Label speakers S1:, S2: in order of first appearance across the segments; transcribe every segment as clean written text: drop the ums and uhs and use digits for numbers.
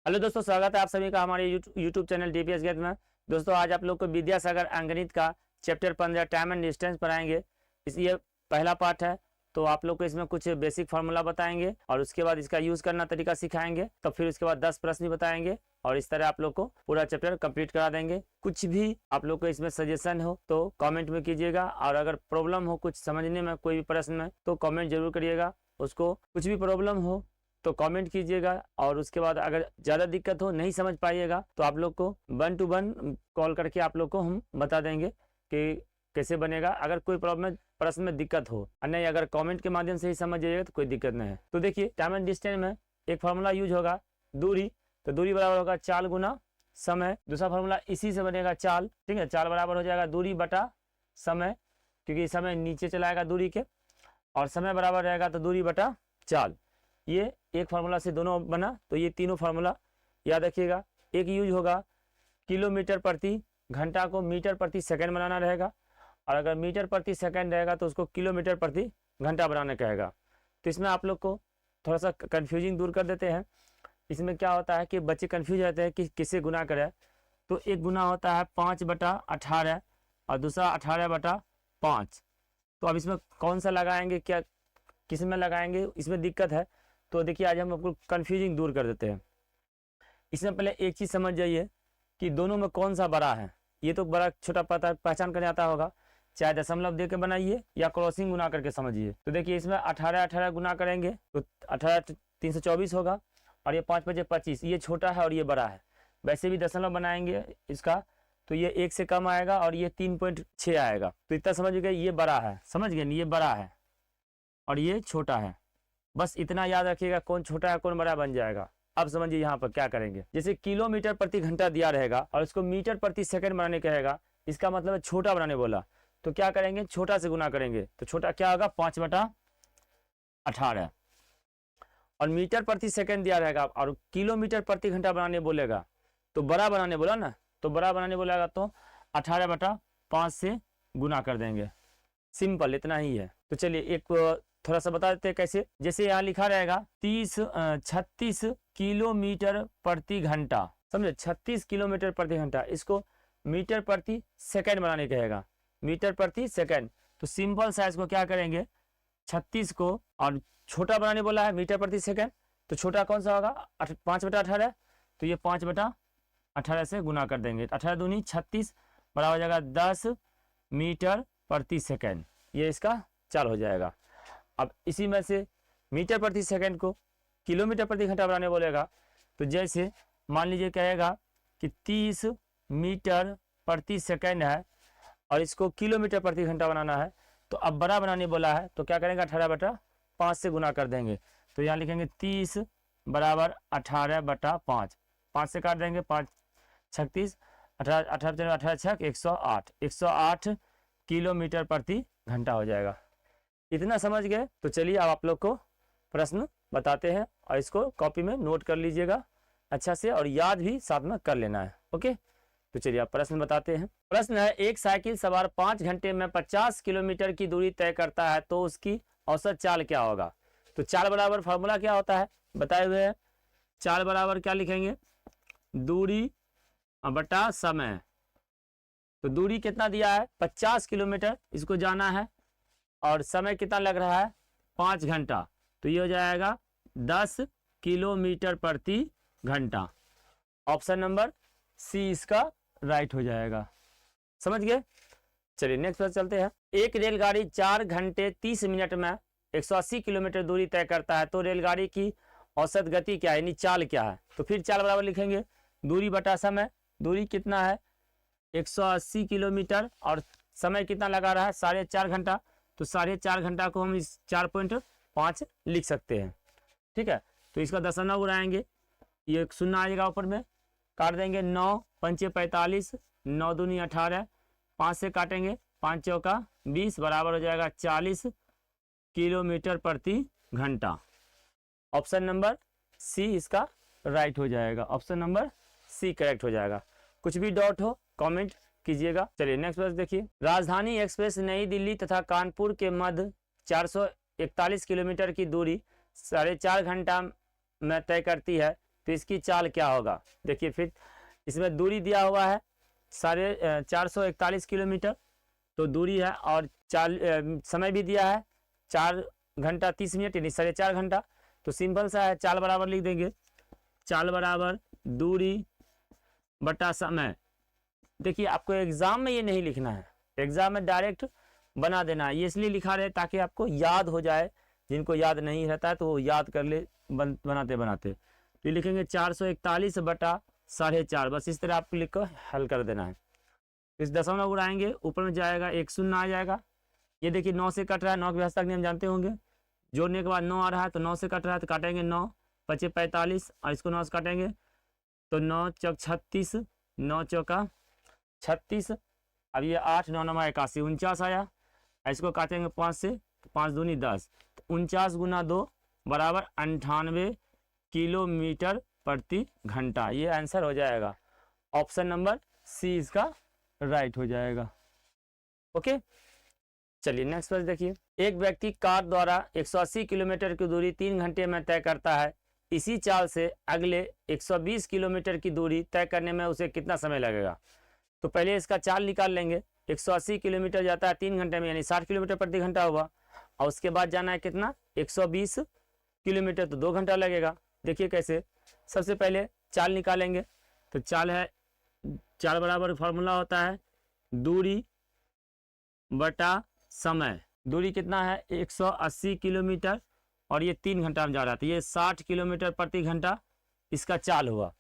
S1: Hello दोस्तों, स्वागत है आप सभी का हमारे यूट्यूब चैनल डीपीएस गणित में। दोस्तों आज आप लोग को विद्यासागर अंकगणित का चैप्टर 15 टाइम एंड डिस्टेंस पढ़ाएंगे। ये पहला पार्ट है, तो आप लोग को इसमें कुछ बेसिक फार्मूला बताएंगे और उसके बाद इसका यूज करना तरीका सिखाएंगे। तो फिर उसके बाद 10 प्रश्न भी बताएंगे और इस तरह आप लोग को पूरा चैप्टर कंप्लीट करा देंगे। कुछ भी आप लोग को इसमें सजेशन हो तो कमेंट में कीजिएगा, और अगर प्रॉब्लम हो कुछ समझने में कोई भी प्रश्न में तो कमेंट जरूर करिएगा। उसको कुछ भी प्रॉब्लम हो तो कमेंट कीजिएगा, और उसके बाद अगर ज़्यादा दिक्कत हो नहीं समझ पाइएगा तो आप लोग को 1 to 1 कॉल करके आप लोग को हम बता देंगे कि कैसे बनेगा, अगर कोई प्रश्न में दिक्कत हो। और नहीं, अगर कमेंट के माध्यम से ही समझ जाइएगा तो कोई दिक्कत नहीं है। तो देखिए, टाइम एंड डिस्टेंस में एक फार्मूला यूज होगा दूरी, तो दूरी बराबर होगा चाल गुना समय। दूसरा फार्मूला इसी से बनेगा चाल, ठीक है। चाल बराबर हो जाएगा दूरी बटा समय, क्योंकि समय नीचे चलाएगा दूरी के, और समय बराबर रहेगा तो दूरी बटा चाल। ये एक फार्मूला से दोनों बना, तो ये तीनों फार्मूला याद रखिएगा। एक यूज होगा किलोमीटर प्रति घंटा को मीटर प्रति सेकंड बनाना रहेगा, और अगर मीटर प्रति सेकंड रहेगा तो उसको किलोमीटर प्रति घंटा बनाना कहेगा। तो इसमें आप लोग को थोड़ा सा कन्फ्यूजिंग दूर कर देते हैं। इसमें क्या होता है कि बच्चे कन्फ्यूज रहते हैं कि किससे गुना करें। तो एक गुना होता है 5/18 और दूसरा 18/5। तो अब इसमें कौन सा लगाएंगे, क्या किस में लगाएंगे, इसमें दिक्कत है। तो देखिए, आज हम आपको कन्फ्यूजिंग दूर कर देते हैं। इसमें पहले एक चीज़ समझ जाइए कि दोनों में कौन सा बड़ा है। ये तो बड़ा छोटा पहचान करने आता होगा, चाहे दशमलव दे के बनाइए या क्रॉसिंग गुना करके समझिए। तो देखिए, इसमें 18 गुना करेंगे तो 18 324 होगा, और ये 5 5 25, ये छोटा है और ये बड़ा है। वैसे भी दशमलव बनाएंगे इसका तो ये 1 से कम आएगा और ये 3.6 आएगा। तो इतना समझ गए, ये बड़ा है, समझ गए, ये बड़ा है और ये छोटा है। बस इतना याद रखिएगा, कौन छोटा है कौन बड़ा बन जाएगा। अब समझिए यहाँ पर क्या करेंगे। जैसे किलोमीटर प्रति घंटा दिया रहेगा और इसको मीटर प्रति सेकंड बनाने कहेगा, इसका मतलब है छोटा बनाने बोला, तो क्या करेंगे, छोटा से गुना करेंगे। तो छोटा क्या होगा, 5/18। और मीटर प्रति सेकंड दिया रहेगा और किलोमीटर प्रति घंटा बनाने बोलेगा, तो बड़ा बनाने बोला ना, तो बड़ा बनाने बोलेगा तो 18/5 से गुना कर देंगे। सिंपल, इतना ही है। तो चलिए एक थोड़ा सा बता देते हैं कैसे। जैसे यहाँ लिखा रहेगा 36 किलोमीटर प्रति घंटा, समझे, 36 किलोमीटर प्रति घंटा, इसको मीटर प्रति सेकंड बनाने कहेगा, मीटर प्रति सेकंड। तो सिंपल सा इसको क्या करेंगे, 36 को, और छोटा बनाने बोला है मीटर प्रति सेकंड, तो छोटा कौन सा होगा, 5/18, तो ये 5/18 से गुना कर देंगे। 18 दूनी 36 बराबर हो जाएगा 10 मीटर प्रति सेकंड। ये इसका चाल हो जाएगा। अब इसी में से मीटर प्रति सेकंड को किलोमीटर प्रति घंटा बनाने बोलेगा, तो जैसे मान लीजिए कहेगा कि 30 मीटर प्रति सेकंड है और इसको किलोमीटर प्रति घंटा बनाना है, तो अब बड़ा बनाने बोला है तो क्या करेंगे, 18/5 से गुना कर देंगे। तो यहाँ लिखेंगे 30 बराबर 18/5, 5 से काट देंगे, 5 36, 18 108 किलोमीटर प्रति घंटा हो जाएगा। इतना समझ गए। तो चलिए अब आप लोग को प्रश्न बताते हैं, और इसको कॉपी में नोट कर लीजिएगा अच्छा से, और याद भी साथ में कर लेना है। ओके, तो चलिए आप प्रश्न बताते हैं। प्रश्न है, एक साइकिल सवार 5 घंटे में 50 किलोमीटर की दूरी तय करता है, तो उसकी औसत चाल क्या होगा। तो चाल बराबर फार्मूला क्या होता है बताए हुए हैं। चाल बराबर क्या लिखेंगे, दूरी बटा समय। तो दूरी कितना दिया है, 50 किलोमीटर, इसको जाना है, और समय कितना लग रहा है, 5 घंटा, तो ये हो जाएगा 10 किलोमीटर प्रति घंटा। ऑप्शन नंबर सी इसका राइट हो जाएगा। समझ गए। चलिए नेक्स्ट पर चलते हैं। एक रेलगाड़ी 4 घंटे 30 मिनट में 180 किलोमीटर दूरी तय करता है, तो रेलगाड़ी की औसत गति क्या है, यानी चाल क्या है। तो फिर चाल बराबर लिखेंगे दूरी बटा समय। दूरी कितना है, 180 किलोमीटर, और समय कितना लगा रहा है, 4.5 घंटा, तो 4.5 घंटा को हम इस 4.5 लिख सकते हैं। ठीक है, तो इसका दशमलव उड़ाएंगे, ये शून्य आएगा ऊपर में, काट देंगे 9 5 45, 9 दूनी 18, 5 से काटेंगे, 5 चौका 20 बराबर हो जाएगा 40 किलोमीटर प्रति घंटा। ऑप्शन नंबर सी इसका राइट हो जाएगा। ऑप्शन नंबर सी करेक्ट हो जाएगा। कुछ भी डाउट हो कमेंट कीजिएगा। चलिए नेक्स्ट प्रश्न देखिए। राजधानी एक्सप्रेस नई दिल्ली तथा कानपुर के मध्य 441 किलोमीटर की दूरी 4.5 घंटा में तय करती है, तो इसकी चाल क्या होगा। देखिए फिर इसमें दूरी दिया हुआ है 441 किलोमीटर, तो दूरी है, और समय भी दिया है 4 घंटा 30 मिनट यानी 4.5 घंटा। तो सिंपल सा है, चाल बराबर लिख देंगे, चाल बराबर दूरी बटा समय। देखिए आपको एग्जाम में ये नहीं लिखना है, एग्जाम में डायरेक्ट बना देना है, ये इसलिए लिखा रहे ताकि आपको याद हो जाए, जिनको याद नहीं रहता है तो वो याद कर ले बनाते बनाते। तो लिखेंगे 441 बटा 4.5, बस इस तरह आपको लिख कर हल कर देना है। इस दशमलव उड़ाएंगे, ऊपर में जाएगा 1 शून्य आ जाएगा। ये देखिए 9 से कट रहा है, 9 के व्यवस्था नियम जानते होंगे, जोड़ने के बाद 9 आ रहा है, तो 9 से कट रहा है तो काटेंगे 9 25 45, और इसको 9 से काटेंगे तो 9 चौक 36, 9 चौका 36, अब ये 8 9 9 81 49 आया। इसको काटेंगे 5 से, तो 5 दूनी 10, तो 49 गुना 2 बराबर 98 किलोमीटर प्रति घंटा। ये आंसर हो जाएगा, ऑप्शन नंबर सी इसका राइट हो जाएगा। ओके, चलिए नेक्स्ट प्रश्न देखिए। एक व्यक्ति कार द्वारा 180 किलोमीटर की दूरी 3 घंटे में तय करता है, इसी चाल से अगले 120 किलोमीटर की दूरी तय करने में उसे कितना समय लगेगा। तो पहले इसका चाल निकाल लेंगे। 180 किलोमीटर जाता है 3 घंटे में यानी 60 किलोमीटर प्रति घंटा हुआ, और उसके बाद जाना है कितना 120 किलोमीटर, तो 2 घंटा लगेगा। देखिए कैसे, सबसे पहले चाल निकालेंगे। तो चाल है, चाल बराबर फॉर्मूला होता है दूरी बटा समय। दूरी कितना है 180 किलोमीटर, और ये 3 घंटा में जा रहा था, ये 60 किलोमीटर प्रति घंटा इसका चाल हुआ।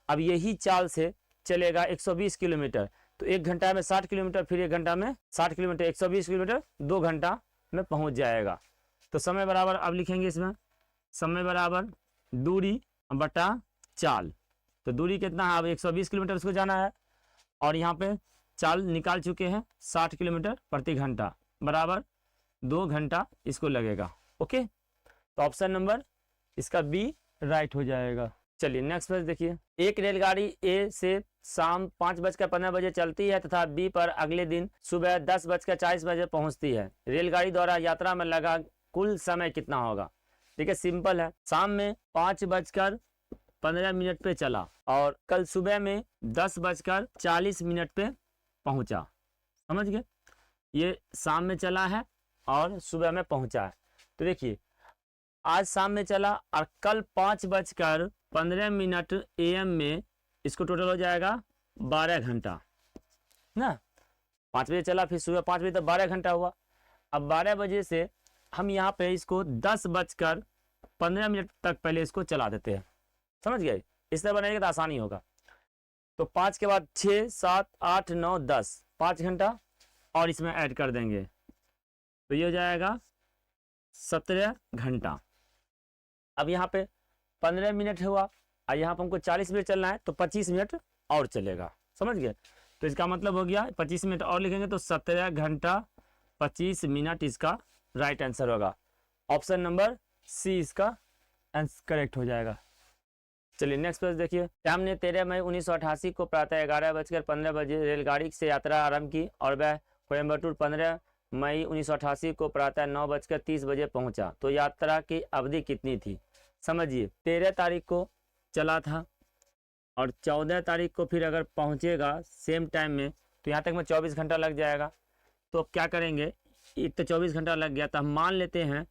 S1: अब यही चाल से चलेगा 120 किलोमीटर, तो 1 घंटा में 60 किलोमीटर, फिर 1 घंटा में 60 किलोमीटर, 120 किलोमीटर 2 घंटा में पहुंच जाएगा। तो समय बराबर अब लिखेंगे इसमें, समय बराबर दूरी बटा चाल। तो दूरी कितना है, अब 120 किलोमीटर उसको जाना है, और यहाँ पे चाल निकाल चुके हैं 60 किलोमीटर प्रति घंटा, बराबर 2 घंटा इसको लगेगा। ओके, तो ऑप्शन नंबर इसका बी राइट हो जाएगा। चलिए नेक्स्ट प्रश्न देखिए। एक रेलगाड़ी ए से शाम 5:15 चलती है तथा बी पर अगले दिन सुबह 10:40 पहुंचती है। रेलगाड़ी द्वारा यात्रा में लगा कुल समय कितना होगा। देखिए सिंपल है, शाम में 5:15 पे चला और कल सुबह में 10:40 पे पहुंचा। समझ गए, ये शाम में चला है और सुबह में पहुंचा है। तो देखिए आज शाम में चला और कल 5:15 AM में, इसको टोटल हो जाएगा 12 घंटा ना। 5 बजे चला, फिर सुबह 5 बजे तक 12 घंटा हुआ। अब 12 बजे से हम यहाँ पे इसको 10:15 तक पहले इसको चला देते हैं। समझ गए, इस तरह बनाएंगे तो आसानी होगा। तो 5 के बाद 6 7 8 9 10, 5 घंटा और इसमें ऐड कर देंगे, तो ये हो जाएगा 17 घंटा। अब यहाँ पे 15 मिनट हुआ और यहाँ पर हमको 40 मिनट चलना है, तो 25 मिनट और चलेगा। समझ गए, तो इसका मतलब हो गया 25 मिनट और लिखेंगे तो 17 घंटा 25 मिनट इसका राइट आंसर होगा। ऑप्शन नंबर सी इसका करेक्ट हो जाएगा। चलिए नेक्स्ट प्रश्न देखिए। श्याम ने 13 मई 1988 को प्रातः 11:15 रेलगाड़ी से यात्रा आरंभ की और वह कोयम्बटूर 15 मई 1988 को प्रातः 9:30 पहुंचा। तो यात्रा की अवधि कितनी थी। समझिए 13 तारीख को चला था और 14 तारीख को फिर अगर पहुंचेगा सेम टाइम में, तो यहाँ तक में 24 घंटा लग जाएगा। तो अब क्या करेंगे, एक तो 24 घंटा लग गया, तो हम मान लेते हैं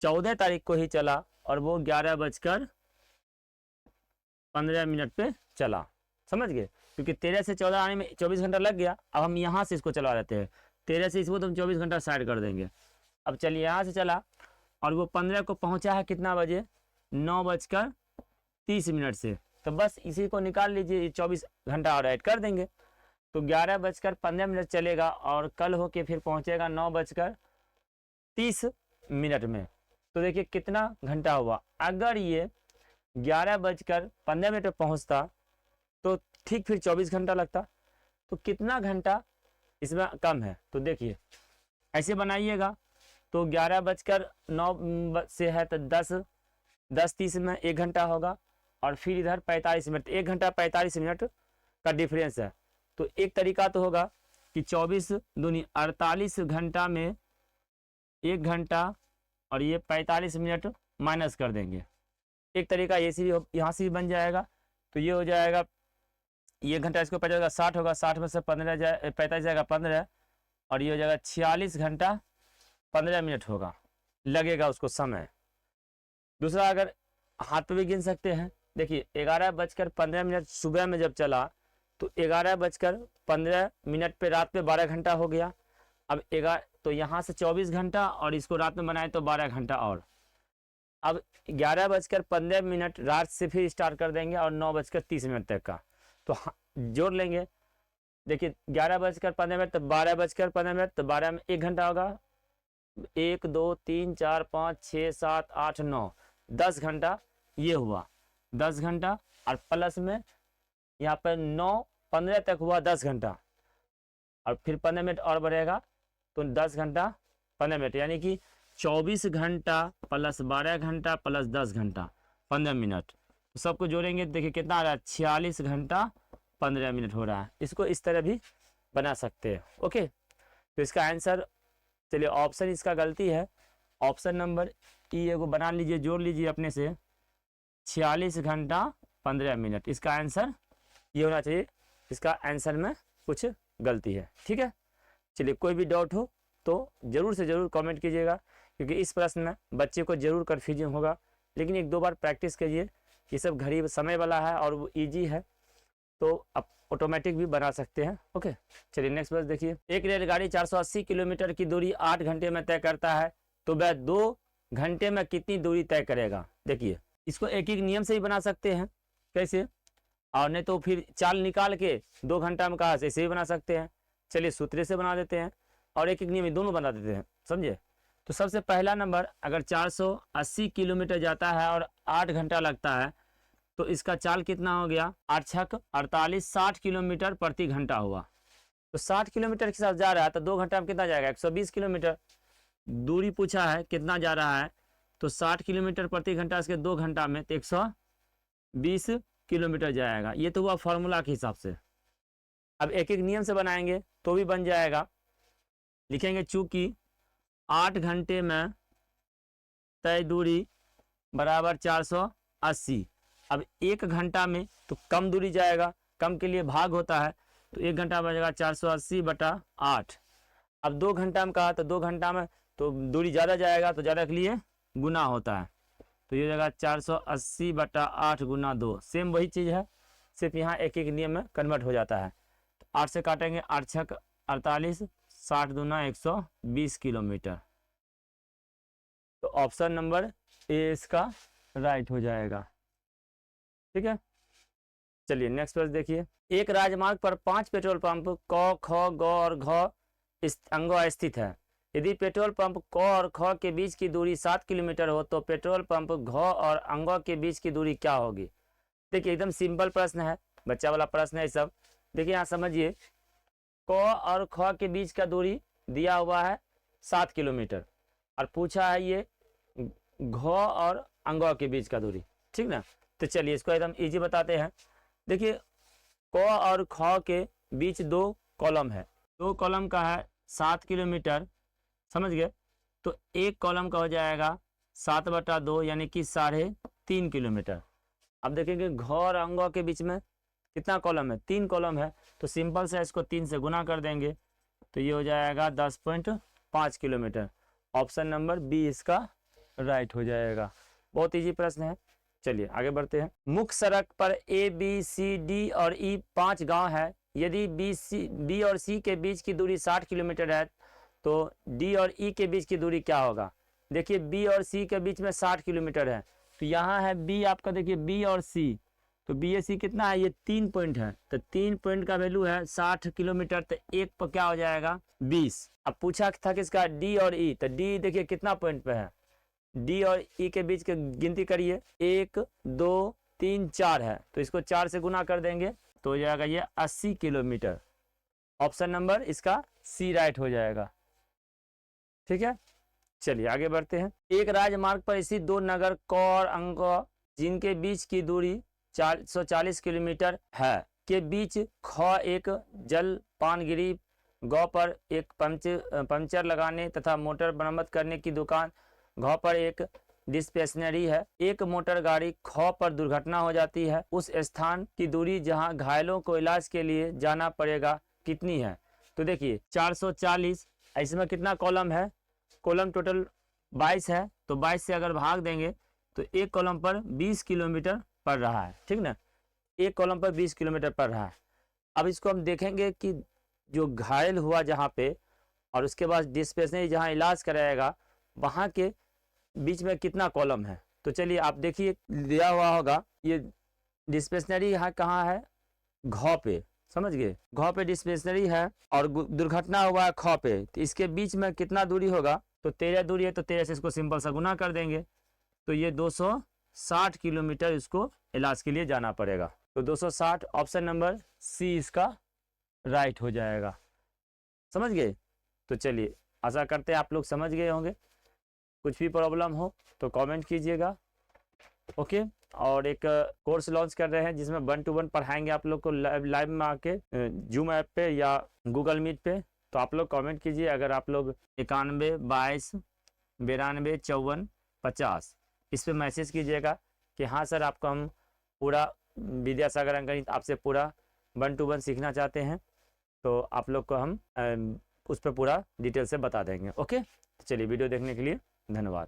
S1: 14 तारीख को ही चला और वो 11:15 पे चला। समझ गए, क्योंकि 13 से 14 आने में 24 घंटा लग गया। अब हम यहाँ से इसको चला देते हैं, 13 से इसको तो हम 24 घंटा साइड कर देंगे। अब चलिए यहाँ से चला और वो 15 को पहुँचा है कितना बजे, 9:30 से। तो बस इसी को निकाल लीजिए, 24 घंटा और ऐड कर देंगे, तो 11:15 चलेगा और कल होके फिर पहुँचेगा 9:30 में। तो देखिए कितना घंटा हुआ। अगर ये 11:15 पे पहुँचता तो ठीक फिर 24 घंटा लगता, तो कितना घंटा इसमें कम है। तो देखिए ऐसे बनाइएगा, तो 11:09 से है तो 10:30 में 1 घंटा होगा और फिर इधर 45 मिनट, 1 घंटा 45 मिनट का डिफरेंस है। तो एक तरीका तो होगा कि 24 दूनी 48 घंटा में 1 घंटा और ये 45 मिनट माइनस कर देंगे, एक तरीका ऐसे भी यहाँ से भी बन जाएगा। तो ये हो जाएगा, ये घंटा इसको 50 होगा, 60 होगा, 60 में से 15 जाए 45 जाएगा 15, और ये हो जाएगा 46 घंटा 15 मिनट होगा, लगेगा उसको समय। दूसरा, अगर हाथ पे भी गिन सकते हैं, देखिए 11:15 सुबह में जब चला तो 11:15 पे रात पे 12 घंटा हो गया। अब 11 तो यहाँ से 24 घंटा और इसको रात में बनाए तो 12 घंटा और। अब 11:15 रात से फिर स्टार्ट कर देंगे और 9:30 तक का तो जोड़ लेंगे। देखिए 11:15 तो 12:15 तो 12 में 1 घंटा होगा, 1 2 3 4 5 6 7 8 9 10 घंटा ये हुआ, 10 घंटा, और प्लस में यहाँ पर 9:15 तक हुआ 10 घंटा, और फिर 15 मिनट और बढ़ेगा तो 10 घंटा 15 मिनट, यानी कि 24 घंटा प्लस 12 घंटा प्लस 10 घंटा 15 मिनट। तो सबको जोड़ेंगे, देखिए कितना आ रहा है, 46 घंटा 15 मिनट हो रहा है। इसको इस तरह भी बना सकते हैं। ओके, तो इसका आंसर, चलिए ऑप्शन इसका गलती है, ऑप्शन नंबर ई को बना लीजिए, जोड़ लीजिए अपने से, 46 घंटा 15 मिनट इसका आंसर ये होना चाहिए। इसका आंसर में कुछ गलती है, ठीक है। चलिए, कोई भी डाउट हो तो ज़रूर से ज़रूर कमेंट कीजिएगा, क्योंकि इस प्रश्न में बच्चे को ज़रूर कन्फ्यूजन होगा, लेकिन 1-2 बार प्रैक्टिस कीजिए। ये सब घड़ी समय वाला है और वो ईजी है, तो आप ऑटोमेटिक भी बना सकते हैं। ओके, चलिए नेक्स्ट बस देखिए। एक रेलगाड़ी 480 किलोमीटर की दूरी 8 घंटे में तय करता है, तो वह 2 घंटे में कितनी दूरी तय करेगा। देखिए, इसको एक एक नियम से ही बना सकते हैं, कैसे, और नहीं तो फिर चाल निकाल के 2 घंटा में कहा ऐसे ही बना सकते हैं। चलिए सूत्र से बना देते हैं और एक एक नियम दोनों बना देते हैं, समझे। तो सबसे पहला नंबर, अगर 480 किलोमीटर जाता है और 8 घंटा लगता है, तो इसका चाल कितना हो गया, 8 छक 48, 60 किलोमीटर प्रति घंटा हुआ। तो 60 किलोमीटर के साथ जा रहा है तो 2 घंटा में कितना जाएगा, 120 किलोमीटर। दूरी पूछा है कितना जा रहा है, तो 60 किलोमीटर प्रति घंटा इसके 2 घंटा में तो 120 किलोमीटर जाएगा। ये तो हुआ फॉर्मूला के हिसाब से। अब एक एक नियम से बनाएंगे तो भी बन जाएगा। लिखेंगे चूंकि 8 घंटे में तय दूरी बराबर 480। अब 1 घंटा में तो कम दूरी जाएगा, कम के लिए भाग होता है, तो 1 घंटा बचेगा 480/8। अब 2 घंटा में कहा तो 2 घंटा में तो दूरी ज़्यादा जाएगा, तो ज़्यादा के लिए गुना होता है, तो ये जाएगा 480/8 गुना 2। सेम वही चीज़ है, सिर्फ यहाँ एक एक नियम में कन्वर्ट हो जाता है। तो 8 से काटेंगे, 8 छक 48, 60 दूना 120 किलोमीटर। तो ऑप्शन नंबर ए इसका राइट हो जाएगा, ठीक है। चलिए नेक्स्ट प्रश्न देखिए। एक राजमार्ग पर 5 पेट्रोल पंप क, ख, ग और घ अंगों स्थित है। यदि पेट्रोल पंप क और ख के बीच की दूरी 7 किलोमीटर हो, तो पेट्रोल पंप घ और अंगों के बीच की दूरी क्या होगी। देखिए एकदम सिंपल प्रश्न है, बच्चा वाला प्रश्न है सब। देखिए यहाँ समझिए, क और ख के बीच का दूरी दिया हुआ है 7 किलोमीटर, और पूछा है ये घ और अंगों के बीच का दूरी, ठीक ना। तो चलिए इसको एकदम इजी बताते हैं। देखिए क और ख के बीच 2 कॉलम है, 2 कॉलम का है 7 किलोमीटर, समझ गए। तो एक कॉलम का हो जाएगा 7/2 यानी कि 3.5 किलोमीटर। अब देखेंगे घ और अंगों के बीच में कितना कॉलम है, 3 कॉलम है, तो सिंपल से इसको 3 से गुना कर देंगे, तो ये हो जाएगा 10.5 किलोमीटर। ऑप्शन नंबर बी इसका राइट हो जाएगा। बहुत इजी प्रश्न है। चलिए आगे बढ़ते हैं। मुख्य सड़क पर ए बी सी डी और ई 5 गांव है। यदि बी और सी के बीच की दूरी 60 किलोमीटर है, तो डी और ई के बीच की दूरी क्या होगा। देखिए बी और सी के बीच में 60 किलोमीटर है, तो यहाँ है बी आपका, देखिए बी और सी, तो बी ए सी कितना है, ये 3 पॉइंट है, तो 3 पॉइंट का वैल्यू है 60 किलोमीटर, तो एक पर क्या हो जाएगा 20। अब पूछा था किसका, डी और ई, तो डी देखिए कितना पॉइंट पे है, डी और ई के बीच के गिनती करिए, 1 2 3 4 है, तो इसको 4 से गुना कर देंगे तो हो जाएगा ये 80 किलोमीटर। ऑप्शन नंबर इसका सी राइट हो जाएगा, ठीक है। चलिए आगे बढ़ते हैं। एक राजमार्ग पर स्थित 2 नगर क और अंग जिनके बीच की दूरी 440 किलोमीटर है के बीच ख एक जलपानगिरी, ग पर एक पंचर लगाने तथा मोटर मरम्मत करने की दुकान, घ पर एक डिस्पेंसरी है। एक मोटर गाड़ी खौ पर दुर्घटना हो जाती है, उस स्थान की दूरी जहां घायलों को इलाज के लिए जाना पड़ेगा कितनी है? तो देखिए 440, इसमें कितना कॉलम है? कॉलम टोटल 22 है, तो 22 से अगर भाग देंगे तो एक कॉलम पर 20 किलोमीटर पड़ रहा है, ठीक ना, एक कॉलम पर 20 किलोमीटर पड़ रहा है। अब इसको हम देखेंगे कि जो घायल हुआ जहाँ पे और उसके बाद डिस्पेंसरी जहाँ इलाज कराएगा वहाँ के बीच में कितना कॉलम है। तो चलिए आप देखिए, दिया हुआ होगा ये डिस्पेंसरी यहाँ कहाँ है? घाव पे, समझ गए, घाव पे डिस्पेंसरी है और दुर्घटना हुआ है खौ पे, तो इसके बीच में कितना दूरी होगा? तो 13 दूरी है, तो 13 से इसको सिंपल सा गुना कर देंगे, तो ये 260 किलोमीटर इसको इलाज के लिए जाना पड़ेगा। तो 260 ऑप्शन नंबर सी इसका राइट हो जाएगा। समझ गए? तो चलिए आशा करते हैं आप लोग समझ गए होंगे। कुछ भी प्रॉब्लम हो तो कमेंट कीजिएगा, ओके। और एक कोर्स लॉन्च कर रहे हैं जिसमें 1 to 1 पढ़ाएंगे आप लोग को लाइव में आके जूम ऐप पे या गूगल मीट पे। तो आप लोग कमेंट कीजिए, अगर आप लोग 91 22 92 54 50 इस पर मैसेज कीजिएगा कि हाँ सर आपको हम पूरा विद्यासागर अंकगणित आपसे पूरा 1 to 1 सीखना चाहते हैं, तो आप लोग को हम उस पर पूरा डिटेल से बता देंगे, ओके। चलिए वीडियो देखने के लिए धन्यवाद।